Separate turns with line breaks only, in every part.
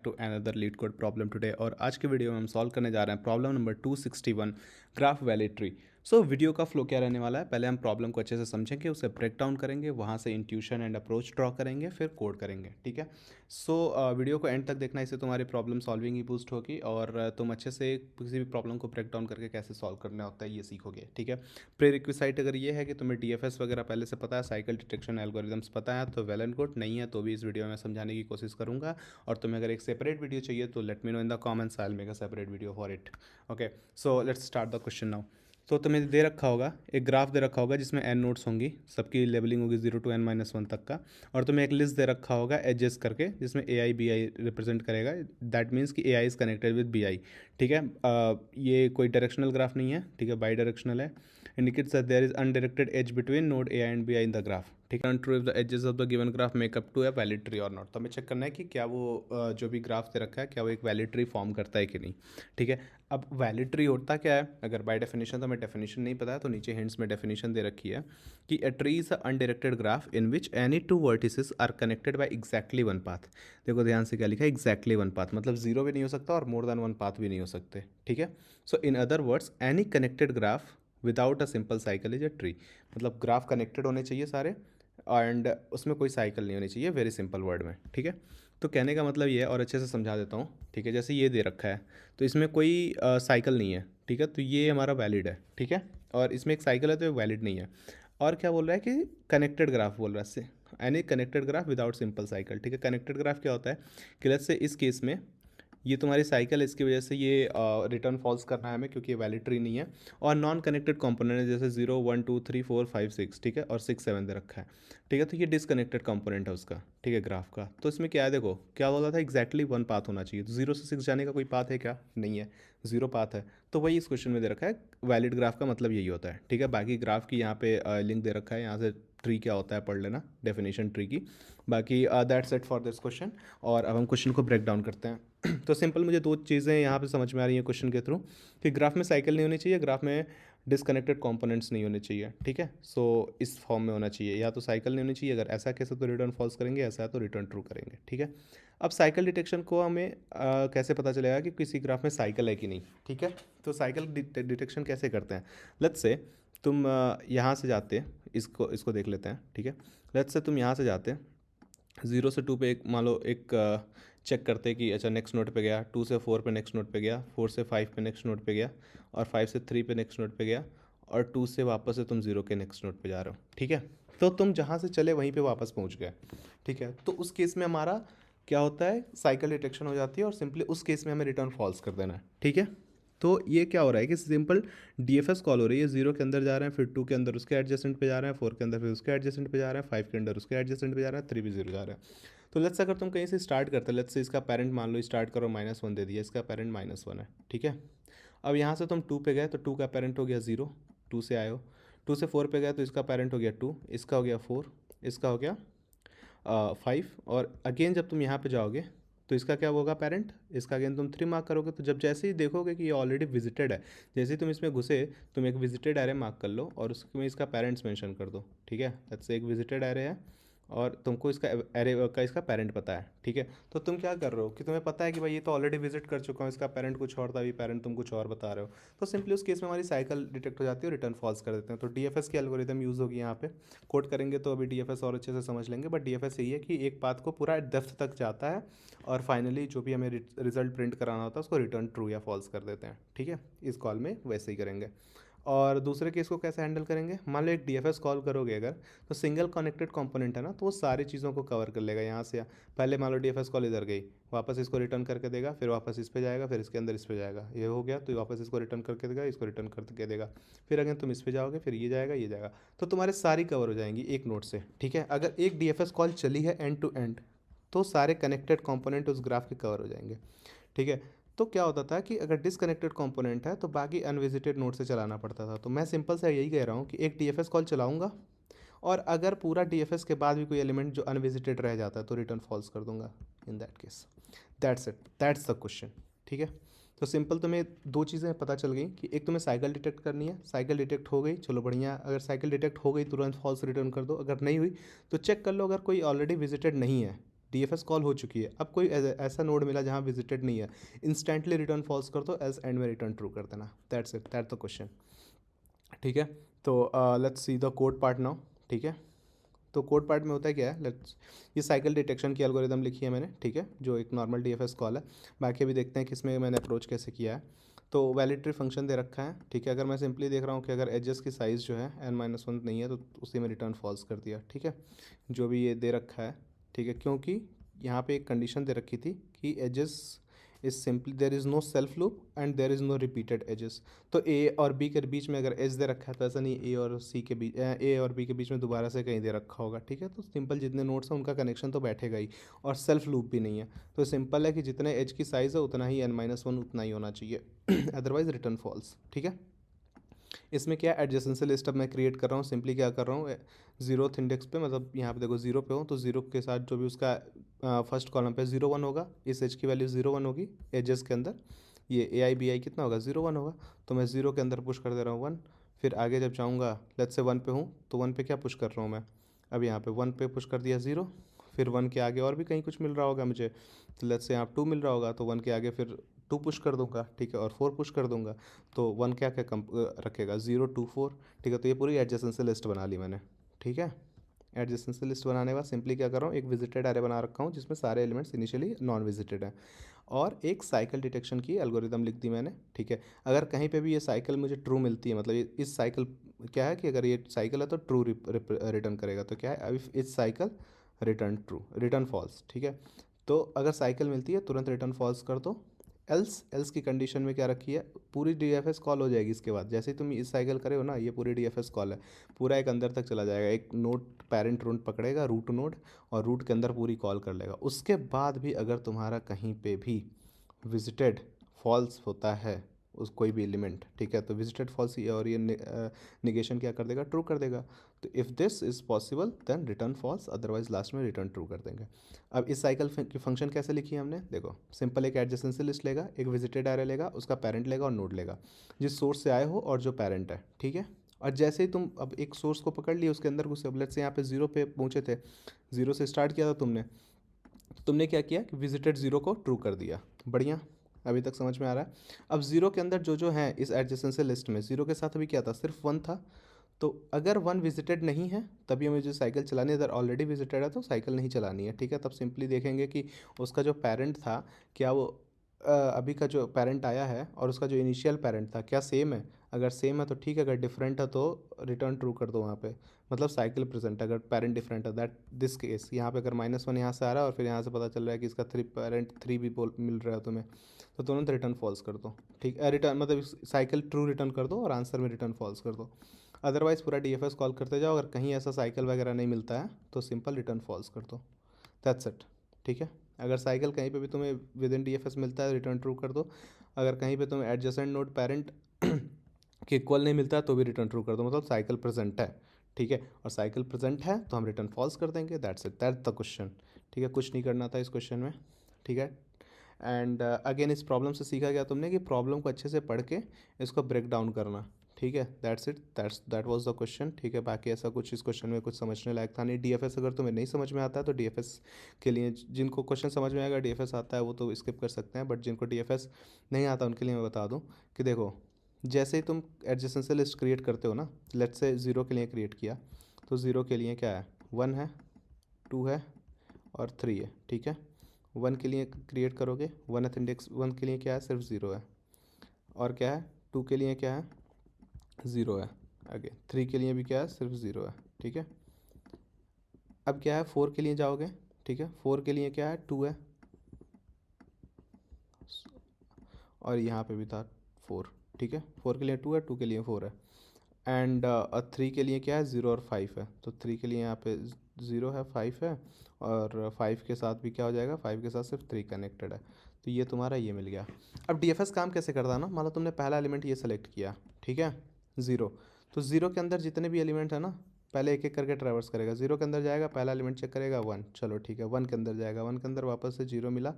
To another LeetCode problem today. और आज के वीडियो में हम सॉल्व करने जा रहे हैं problem number 261, graph valley tree. So video का फ्लो क्या रहने वाला है, पहले हम प्रॉब्लम को अच्छे से समझेंगे, उसे ब्रेक डाउन करेंगे, वहाँ से इंट्यूशन एंड अप्रोच ड्रॉ करेंगे, फिर कोड करेंगे। ठीक है। सो वीडियो को एंड तक देखना, इससे तुम्हारी प्रॉब्लम सॉल्विंग ही बूस्ट होगी और तुम अच्छे से किसी भी प्रॉब्लम को ब्रेक डाउन करके कैसे सॉल्व करना होता है ये सीखोगे। ठीक है। प्री रिक्विसाइट अगर ये है कि तुम्हें डीएफएस वगैरह पहले से पता है, साइकिल डिटेक्शन एल्गोरिदम्स पता है, तो वेल एंड गुड। नहीं है तो भी इस वीडियो में समझाने की कोशिश करूँगा। और तुम्हें अगर एक सेपरेट वीडियो चाहिए तो let me know in the comments, I will make a separate video for it. Okay, so let's start the question now. तो तुम्हें दे रखा होगा, एक ग्राफ दे रखा होगा जिसमें एन नोट्स होंगी, सबकी लेबलिंग होगी 0 to n-1 तक का। और तुम्हें एक लिस्ट दे रखा होगा एजेस करके, जिसमें A I B I represent करेगा। दैट मीन्स कि A I is connected with B I. ठीक है। ये कोई डायरेक्शनल ग्राफ नहीं है, ठीक है, बाई डायरेक्शनल है। Indicates that there is undirected edge between node A I and B I in the graph. ठीक है। True if the edges of the given graph make up to a valid tree और not. तो हमें check करना है कि क्या वो जो भी ग्राफ दे रखा है क्या वो एक वैलिड ट्री फॉर्म करता है कि नहीं। ठीक है। अब वैलिड ट्री होता क्या है, अगर बाय डेफिनेशन, तो हमें डेफिनेशन नहीं पता है तो नीचे हिंट्स में डेफिनेशन दे रखी है कि a tree is a undirected graph in which any two vertices are connected by exactly one path. देखो ध्यान से क्या लिखा है, एग्जैक्टली वन पाथ, मतलब जीरो भी नहीं हो सकता और मोर देन वन पाथ भी नहीं हो सकते। ठीक है। So in other words any connected graph without a simple cycle is a tree. मतलब ग्राफ कनेक्टेड होने चाहिए सारे एंड उसमें कोई साइकिल नहीं होनी चाहिए, वेरी सिंपल वर्ड में। ठीक है। तो कहने का मतलब ये है, और अच्छे से समझा देता हूँ। ठीक है। जैसे ये दे रखा है तो इसमें कोई साइकिल नहीं है। ठीक है। तो ये हमारा वैलिड है। ठीक है। और इसमें एक साइकिल है तो ये वैलिड नहीं है। और क्या बोल रहा है कि कनेक्टेड ग्राफ बोल रहा है इससे, any connected graph without simple cycle. ठीक है। कनेक्टेड ग्राफ क्या होता है कि लेट्स से इस केस में ये तुम्हारी साइकिल है, इसकी वजह से ये रिटर्न फॉल्स करना है हमें, क्योंकि ये वैलिड ट्री नहीं है। और नॉन कनेक्टेड कंपोनेंट है, जैसे 0 1 2 3 4 5 6। ठीक है। और 6 7 दे रखा है। ठीक है। तो ये डिसकनेक्टेड कंपोनेंट है उसका। ठीक है, ग्राफ का। तो इसमें क्या है, देखो क्या बोला था, एग्जैक्टली वन पाथ होना चाहिए। तो 0 से 6 जाने का कोई पाथ है क्या, नहीं है, जीरो पाथ है। तो वही इस क्वेश्चन में दे रखा है, वैलिड ग्राफ का मतलब यही होता है। ठीक है। बाकी ग्राफ की यहाँ पे लिंक दे रखा है, यहाँ से ट्री क्या होता है पढ़ लेना, डेफिनेशन ट्री की। बाकी that's it for this question. और अब हम क्वेश्चन को ब्रेक डाउन करते हैं। तो सिंपल मुझे दो चीज़ें यहाँ पे समझ में आ रही हैं क्वेश्चन के थ्रू, कि ग्राफ में साइकिल नहीं होनी चाहिए, ग्राफ में डिसकनेक्टेड कंपोनेंट्स नहीं होने चाहिए। ठीक है। सो इस फॉर्म में होना चाहिए, या तो साइकिल नहीं होनी चाहिए, अगर ऐसा कैसे तो रिटर्न फॉल्स करेंगे, ऐसा है तो रिटर्न ट्रू करेंगे। ठीक है। अब साइकिल डिटेक्शन को हमें कैसे पता चलेगा कि किसी ग्राफ में साइकिल है कि नहीं। ठीक है। तो साइकिल डिटेक्शन कैसे करते हैं, लेट्स से तुम यहाँ से जाते, इसको इसको देख लेते हैं। ठीक है। लेट्स से तुम यहाँ से जाते 0 से 2 पे, एक मान लो एक चेक करते कि अच्छा नेक्स्ट नोट पे गया, 2 से 4 पे नेक्स्ट नोट पे गया, 4 से 5 पे नेक्स्ट नोट पे गया, और 5 से 3 पे नेक्स्ट नोट पे गया, और 2 से वापस से तुम 0 के नेक्स्ट नोट पे जा रहे हो। ठीक है। तो तुम जहाँ से चले वहीं पे वापस पहुँच गए। ठीक है। तो उस केस में हमारा क्या होता है, साइकिल डिटेक्शन हो जाती है, और सिंपली उस केस में हमें रिटर्न फॉल्स कर देना है। ठीक है। तो ये क्या हो रहा है कि सिंपल डीएफएस कॉल हो रही है, 0 के अंदर जा रहे हैं, फिर 2 के अंदर उसके एडजेसेंट पे जा रहे हैं, 4 के अंदर फिर उसके एडजेसेंट पे जा रहे हैं, 5 के अंदर उसके एडजेसेंट पे जा रहा है, 3 भी 0 जा रहा है। तो लेट्स अगर तुम कहीं से स्टार्ट करते, लेट्स से इसका पेरेंट मान लो, स्टार्ट करो -1 दे दिया, इसका पेरेंट -1 है। ठीक है। अब यहाँ से तुम 2 पे गए तो 2 का पेरेंट हो गया 0, 2 से आए हो। 2 से 4 पे गए तो इसका पेरेंट हो गया 2, इसका हो गया 4, इसका हो गया 5। और अगेन जब तुम यहाँ पे जाओगे तो इसका क्या होगा पेरेंट, इसका अगेन तुम 3 मार्क करोगे। तो जब जैसे ही देखोगे कि ये ऑलरेडी विजिटेड है, जैसे ही तुम इसमें घुसे, तुम एक विजिटेड एरे मार्क कर लो और उसमें इसका पेरेंट्स मेंशन कर दो। ठीक है। लेट्स से एक विजिटेड एरे है और तुमको इसका एरे का इसका पेरेंट पता है। ठीक है। तो तुम क्या कर रहे हो कि तुम्हें पता है कि भाई ये तो ऑलरेडी विजिट कर चुका हूँ, इसका पेरेंट कुछ और था, अभी पेरेंट तुम कुछ और बता रहे हो। तो सिंपली उस केस में हमारी साइकिल डिटेक्ट हो जाती है और रिटर्न फॉल्स कर देते हैं। तो डीएफएस की एल्गोरिदम यूज़ होगी यहाँ पे। कोड करेंगे तो अभी डीएफएस और अच्छे से समझ लेंगे, बट डीएफएस यही है कि एक पाथ को पूरा डेप्थ तक जाता है और फाइनली जो भी हमें रिजल्ट प्रिंट कराना होता है उसको रिटर्न ट्रू या फॉल्स कर देते हैं। ठीक है। इस कॉल में वैसे ही करेंगे। और दूसरे केस को कैसे हैंडल करेंगे, मान लो एक डीएफएस कॉल करोगे अगर, तो सिंगल कनेक्टेड कंपोनेंट है ना, तो वो सारी चीज़ों को कवर कर लेगा। यहाँ से पहले मान लो डीएफएस कॉल इधर गई, वापस इसको रिटर्न करके देगा, फिर वापस इस पे जाएगा, फिर इसके अंदर इस पे जाएगा, ये हो गया तो वापस इसको रिटर्न करके देगा, इसको रिटर्न करके देगा, फिर अगर तुम इस पे जाओगे, फिर ये जाएगा, ये जाएगा। तो तुम्हारे सारी कवर हो जाएंगी एक नोट से। ठीक है। अगर एक डीएफएस कॉल चली है एंड टू एंड, तो सारे कनेक्टेड कंपोनेंट उस ग्राफ के कवर हो जाएंगे। ठीक है। तो क्या होता था कि अगर डिसकनेक्टेड कंपोनेंट है तो बाकी अनविजिटेड नोड से चलाना पड़ता था। तो मैं सिंपल सा यही कह रहा हूँ कि एक डीएफएस कॉल चलाऊंगा, और अगर पूरा डीएफएस के बाद भी कोई एलिमेंट जो अनविजिटेड रह जाता है तो रिटर्न फॉल्स कर दूंगा in that case. That's it, that's the question. ठीक है। तो सिंपल तुम्हें दो चीज़ें पता चल गई कि एक तुम्हें साइकिल डिटेक्ट करनी है, साइकिल डिटेक्ट हो गई, चलो बढ़िया। अगर साइकिल डिटेक्ट हो गई तुरंत फॉल्स रिटर्न कर दो, अगर नहीं हुई तो चेक कर लो अगर कोई ऑलरेडी विजिटेड नहीं है, डीएफएस कॉल हो चुकी है, अब कोई ऐसा नोड मिला जहाँ विजिटेड नहीं है, इंस्टेंटली रिटर्न फॉल्स कर दो, एल्स एंड में रिटर्न ट्रू कर देना। That's it, that's the question. ठीक है, तो let's see the code part now. ठीक है, तो कोड पार्ट में होता है क्या है, लेट्स, ये साइकिल डिटेक्शन की एल्गोरिदम लिखी है मैंने। ठीक है, जो एक नॉर्मल डीएफएस कॉल है। बाकी अभी देखते हैं कि इसमें मैंने अप्रोच कैसे किया है। तो वैलिडेटरी फंक्शन दे रखा है। ठीक है, अगर मैं सिंपली देख रहा हूँ कि अगर एजेस की साइज़ जो है n-1 नहीं है तो उसी में रिटर्न फॉल्स कर दिया। ठीक है, जो भी ये दे रखा है। ठीक है, क्योंकि यहाँ पे एक कंडीशन दे रखी थी कि edges is simply there is no self loop and there is no repeated edges. तो ए और बी के बीच में अगर एज दे रखा है तो ऐसा नहीं ए और सी के बीच, ए और बी के बीच में दोबारा से कहीं दे रखा होगा। ठीक है, तो सिंपल जितने नोड्स हैं उनका कनेक्शन तो बैठेगा ही, और सेल्फ लूप भी नहीं है। तो सिंपल है कि जितने एज की साइज़ है उतना ही n-1 उतना ही होना चाहिए अदरवाइज रिटर्न फॉल्स। ठीक है, इसमें क्या एडजेसेंसी लिस्ट अब मैं क्रिएट कर रहा हूँ। सिंपली क्या कर रहा हूँ, जीरोथ इंडेक्स पे, मतलब यहाँ पे देखो जीरो पे हो तो जीरो के साथ जो भी उसका फर्स्ट कॉलम पे 0 1 होगा, इस एज की वैल्यू 0 1 होगी एजेस के अंदर। ये AI BI कितना होगा, 0 1 होगा। तो मैं जीरो के अंदर पुश कर दे रहा हूँ 1। फिर आगे जब जाऊँगा, लेट्स से 1 पे हूँ तो 1 पे क्या पुश कर रहा हूँ मैं, अब यहाँ पे 1 पे पुश कर दिया 0। फिर 1 के आगे और भी कहीं कुछ मिल रहा होगा मुझे, तो लेट्स से यहाँ 2 मिल रहा होगा तो 1 के आगे फिर 2 पुश कर दूंगा। ठीक है, और 4 पुश कर दूंगा। तो 1 क्या क्या कम रखेगा, 0 2 4। ठीक है, तो ये पूरी एडजेसेंसी लिस्ट बना ली मैंने। ठीक है, एडजेसेंसी लिस्ट बनाने के बाद सिंपली क्या कर रहा हूँ, एक विजिटेड एरे बना रखा हूँ जिसमें सारे एलिमेंट्स इनिशियली नॉन विजिटेड हैं, और एक साइकिल डिटेक्शन की एल्गोरिदम लिख दी मैंने। ठीक है, अगर कहीं पे भी ये साइकिल मुझे ट्रू मिलती है, मतलब ये इस साइकिल क्या है कि अगर ये साइकिल है तो ट्रू रिटर्न करेगा, तो क्या है, अब इस cycle return true, return false. ठीक है, तो अगर साइकिल मिलती है तुरंत रिटर्न फॉल्स कर दो। एल्स, एल्स की कंडीशन में क्या रखी है, पूरी डीएफएस कॉल हो जाएगी इसके बाद। जैसे ही तुम इस साइकिल करे हो ना, ये पूरी डीएफएस कॉल है, पूरा एक अंदर तक चला जाएगा, एक नोड पेरेंट नोड पकड़ेगा, रूट नोड, और रूट के अंदर पूरी कॉल कर लेगा। उसके बाद भी अगर तुम्हारा कहीं पे भी विजिटेड फॉल्स होता है उस कोई भी एलिमेंट, ठीक है, तो विजिटेड फॉल्स और ये निगेशन क्या कर देगा, ट्रू कर देगा। तो if this is possible then return false, otherwise last में रिटर्न ट्रू कर देंगे। अब इस साइकिल की फंक्शन कैसे लिखी है हमने, देखो सिंपल, एक एडजेसेंसी लिस्ट लेगा, एक विजिटेड एरे लेगा, उसका पेरेंट लेगा और नोड लेगा, जिस सोर्स से आए हो और जो पेरेंट है। ठीक है, और जैसे ही तुम अब एक सोर्स को पकड़ लिया, उसके अंदर घुसे, अब लेट्स से यहाँ पे 0 पे पहुँचे थे, 0 से स्टार्ट किया था तुमने, तो तुमने क्या किया कि विजिटेड 0 को ट्रू कर दिया। बढ़िया, अभी तक समझ में आ रहा है। अब 0 के अंदर जो जो है इस एडजेसेंसी लिस्ट में, 0 के साथ अभी क्या था, सिर्फ 1 था। तो अगर 1 विजिटेड नहीं है तभी हमें जो साइकिल चलानी है, अगर ऑलरेडी विजिटेड है तो साइकिल नहीं चलानी है। ठीक है, तब सिंपली देखेंगे कि उसका जो पेरेंट था, क्या वो अभी का जो पेरेंट आया है और उसका जो इनिशियल पेरेंट था क्या सेम है। अगर सेम है तो ठीक है, अगर डिफरेंट है तो रिटर्न ट्रू कर दो वहाँ पे, मतलब साइकिल प्रेजेंट है। अगर पेरेंट डिफरेंट है, दैट दिस केस, यहाँ पे अगर -1 यहाँ से आ रहा है और फिर यहाँ से पता चल रहा है कि इसका पेरेंट 3 भी बोल मिल रहा है तुम्हें, तो तुरंत रिटर्न फॉल्स कर दो। ठीक है, रिटर्न मतलब साइकिल ट्रू रिटर्न कर दो और आंसर में रिटर्न फॉल्स कर दो। अदरवाइज़ पूरा डीएफएस कॉल करते जाओ, अगर कहीं ऐसा साइकिल वगैरह नहीं मिलता है तो सिंपल रिटर्न फॉल्स कर दो। That's it. ठीक है, अगर साइकिल कहीं पे भी तुम्हें विद इन डीएफएस मिलता है रिटर्न ट्रू कर दो। अगर कहीं पे तुम्हें एडजेसेंट नोड पेरेंट के इक्वल नहीं मिलता है तो भी रिटर्न ट्रू कर दो, मतलब साइकिल प्रेजेंट है। ठीक है, और साइकिल प्रेजेंट है तो हम रिटर्न फॉल्स कर देंगे। That's it, that's the question. ठीक है, कुछ नहीं करना था इस क्वेश्चन में। ठीक है, एंड अगेन इस प्रॉब्लम से सीखा गया तुमने कि प्रॉब्लम को अच्छे से पढ़ के इसको ब्रेक डाउन करना। ठीक है, that's it, that was the question. ठीक है, बाकी ऐसा कुछ इस क्वेश्चन में कुछ समझने लायक था नहीं। डीएफएस अगर तुम्हें नहीं समझ में आता है तो डीएफएस के लिए, जिनको क्वेश्चन समझ में आएगा, डीएफएस आता है वो तो स्किप कर सकते हैं, बट जिनको डीएफएस नहीं आता उनके लिए मैं बता दूं कि देखो, जैसे ही तुम एडजेसेंसी लिस्ट क्रिएट करते हो ना, लेट्स से 0 के लिए क्रिएट किया, तो 0 के लिए क्या है, 1 है, 2 है और 3 है। ठीक है, 1 के लिए क्रिएट करोगे, 1th इंडेक्स 1 के लिए क्या है, सिर्फ 0 है, और क्या है 2 के लिए क्या है, 0 है। आगे 3 के लिए भी क्या है, सिर्फ 0 है। ठीक है, अब क्या है 4 के लिए जाओगे। ठीक है, 4 के लिए क्या है, 2 है, और यहाँ पे भी था 4। ठीक है, 4 के लिए 2 है, 2 के लिए 4 है, एंड 3 के लिए क्या है, 0 और 5 है। तो 3 के लिए यहाँ पे 0 है, 5 है, और 5 के साथ भी क्या हो जाएगा, 5 के साथ सिर्फ 3 कनेक्टेड है। तो ये तुम्हारा ये मिल गया। अब डीएफएस काम कैसे करता है ना, मान लो तुमने पहला एलिमेंट ये सेलेक्ट किया, ठीक है, 0, तो 0 के अंदर जितने भी एलिमेंट है ना, पहले एक एक करके ट्रैवर्स करेगा, 0 के अंदर जाएगा, पहला एलिमेंट चेक करेगा 1, चलो ठीक है, 1 के अंदर जाएगा, 1 के अंदर वापस से 0 मिला,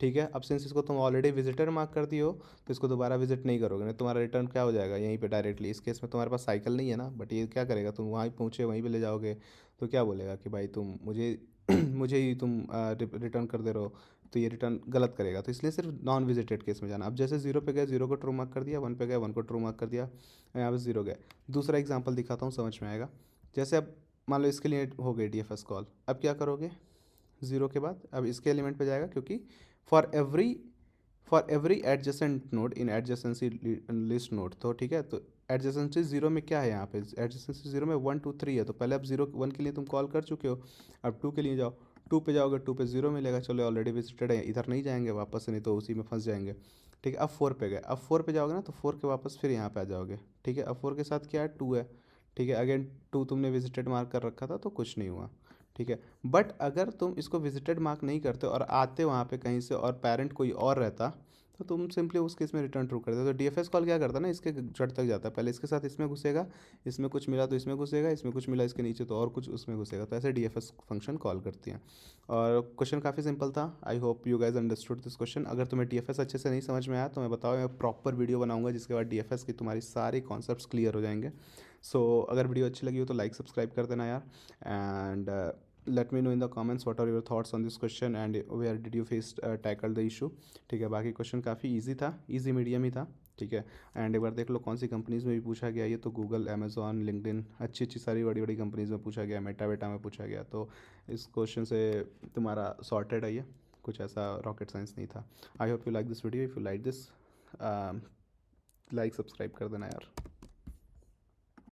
ठीक है। अब सिंस इसको तुम ऑलरेडी विजिटर मार्क कर दिए हो तो इसको दोबारा विजिट नहीं करोगे, नहीं तुम्हारा रिटर्न क्या हो जाएगा यहीं पे डायरेक्टली। इस केस में तुम्हारे पास साइकिल नहीं है ना, बट ये क्या करेगा, तुम वहीं पहुँचे वहीं पे ले जाओगे तो क्या बोलेगा कि भाई तुम मुझे मुझे ही तुम रिटर्न कर दे रहे हो, तो ये रिटर्न गलत करेगा। तो इसलिए सिर्फ नॉन विजिटेड केस में जाना। अब जैसे 0 पे गए 0 को ट्रू मार्क कर दिया, 1 पे गए 1 को ट्रू मार्क कर दिया, यहाँ पे 0 गए। दूसरा एग्जांपल दिखाता हूँ, समझ में आएगा। जैसे अब मान लो इसके लिए हो गई डीएफएस कॉल, अब क्या करोगे, 0 के बाद अब इसके एलिमेंट पे जाएगा, क्योंकि for every for every adjacent node in adjacency list node, तो ठीक है। तो एडजेसेंसी 0 में क्या है, यहाँ पे एडजेसेंसी 0 में 1 2 3 है, तो पहले अब 0 1 के लिए तुम कॉल कर चुके हो, अब 2 के लिए जाओ, 2 पे जाओगे, 2 पे 0 मिलेगा, चलो ऑलरेडी विजिटेड है, इधर नहीं जाएंगे वापस से, नहीं तो उसी में फंस जाएंगे, ठीक है। अब 4 पे गए, अब 4 पे जाओगे ना तो 4 के वापस फिर यहाँ पे आ जाओगे, ठीक है। अब 4 के साथ क्या है, 2 है, ठीक है। अगेन 2 तुमने विजिटेड मार्क कर रखा था तो कुछ नहीं हुआ, ठीक है। बट अगर तुम इसको विजिटेड मार्क नहीं करते और आते वहाँ पे कहीं से और पेरेंट कोई और रहता, तो तुम सिंपली उस केस में रिटर्न ट्रू कर देते। तो डीएफएस कॉल क्या करता है ना, इसके जड़ तक जाता है, पहले इसके साथ इसमें घुसेगा, इसमें कुछ मिला तो इसमें घुसेगा, इसमें कुछ मिला इसके नीचे तो और कुछ उसमें घुसेगा, तो ऐसे डीएफएस फंक्शन कॉल करती हैं। और क्वेश्चन काफ़ी सिंपल था, I hope you guys understood this question. अगर तुम्हें डीएफएस अच्छे से नहीं समझ में आया तो मैं बताओ, मैं प्रॉपर वीडियो बनाऊंगा जिसके बाद डीएफएस की तुम्हारी सारी कॉन्सेप्ट्स क्लियर हो जाएंगे। सो अगर वीडियो अच्छी लगी हो तो लाइक सब्सक्राइब कर देना यार, and let me know in the comments what are your thoughts on this question and where did you face tackle the issue, ठीक है। बाकी क्वेश्चन काफ़ी इजी था, इजी मीडियम ही था, ठीक है। एंड एक बार देख लो कौन सी कंपनीज़ में भी पूछा गया, ये तो गूगल, अमेजोन, लिंक्डइन, अच्छी अच्छी सारी बड़ी बड़ी कंपनीज़ में पूछा गया, मेटा वेटा में पूछा गया, तो इस क्वेश्चन से तुम्हारा सॉर्टेड है ये, कुछ ऐसा रॉकेट साइंस नहीं था। I hope you like this video, if you like this like subscribe कर देना यार।